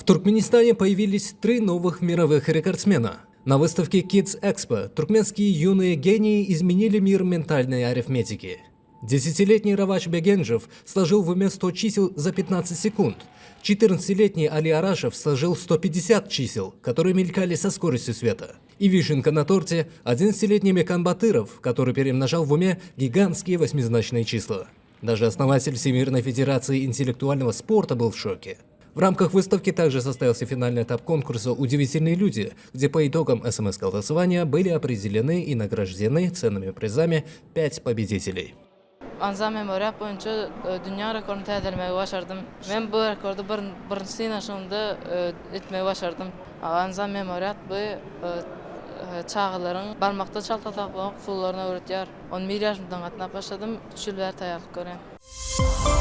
Туркменистане появились 3 новых мировых рекордсмена. На выставке Kids Expo туркменские юные гении изменили мир ментальной арифметики. 10-летний Равач Бегенджев сложил в уме 100 чисел за 15 секунд. 14-летний Али Арашев сложил 150 чисел, которые мелькали со скоростью света. И вишенка на торте – 11-летний Мекан Батыров, который перемножал в уме гигантские восьмизначные числа. Даже основатель Всемирной Федерации интеллектуального спорта был в шоке. В рамках выставки также состоялся финальный этап конкурса «Удивительные люди», где по итогам СМС-голосования были определены и награждены ценными призами 5 победителей. Anza memoriyat boyunca dünya rekorunu təzəlməyə başardım. Mən bu rekordu birinci sınavımda etməyə başardım. Anza memoriyat bu çağların barmaqda çaltataqlıq usullarını öyrətər. 11 yaşımdan qatnaq başladım, 3 il və tayarlıq görəm.